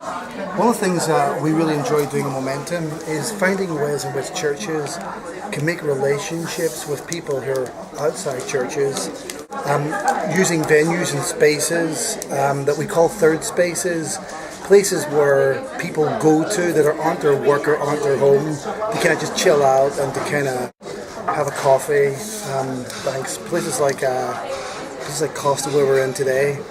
One of the things that we really enjoy doing at Momentum is finding ways in which churches can make relationships with people who are outside churches, using venues and spaces that we call third spaces, places where people go to that aren't their work or aren't their home, to kind of just chill out and to kind of have a coffee. Thanks. Places like Costa, where we're in today.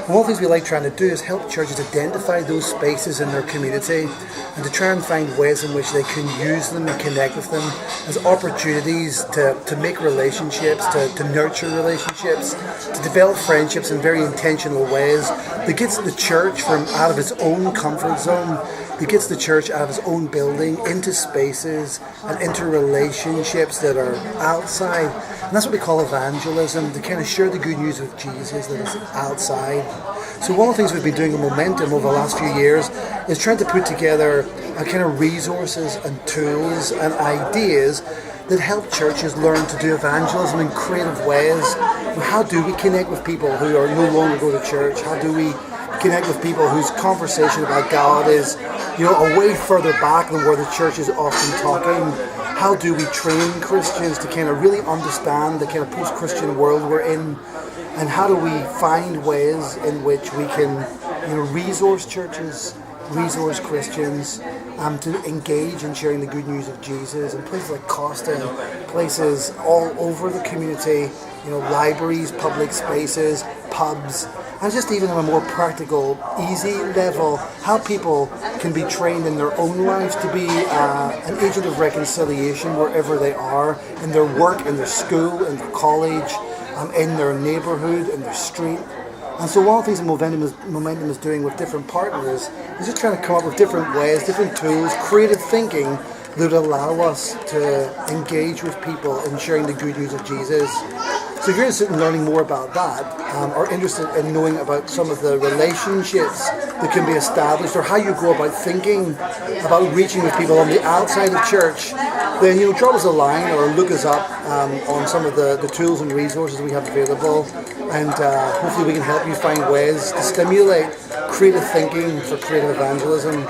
One of the things we like trying to do is help churches identify those spaces in their community and to try and find ways in which they can use them and connect with them as opportunities to make relationships, to nurture relationships, to develop friendships in very intentional ways that gets the church from out of its own comfort zone, that gets the church out of its own building into spaces and into relationships that are outside. And that's what we call evangelism, to kind of share the good news of Jesus that is outside. So one of the things we've been doing in Momentum over the last few years is trying to put together a kind of resources and tools and ideas that help churches learn to do evangelism in creative ways. How do we connect with people who are no longer go to church? How do we connect with people whose conversation about God is, a way further back than where the church is often talking? How do we train Christians to kind of really understand the kind of post-Christian world we're in? And how do we find ways in which we can, resource churches, resource Christians, to engage in sharing the good news of Jesus in places like Costa, places all over the community, libraries, public spaces, pubs, and just even on a more practical, easy level, how people can be trained in their own lives to be an agent of reconciliation wherever they are, in their work, in their school, in their college, in their neighborhood, in their street. And so one of the things Momentum is doing with different partners is just trying to come up with different ways, different tools, creative thinking that allow us to engage with people in sharing the good news of Jesus. So if you're interested in learning more about that, or interested in knowing about some of the relationships that can be established, or how you go about thinking about reaching with people on the outside of church, then drop us a line or look us up on some of the tools and resources we have available, and hopefully we can help you find ways to stimulate creative thinking for creative evangelism.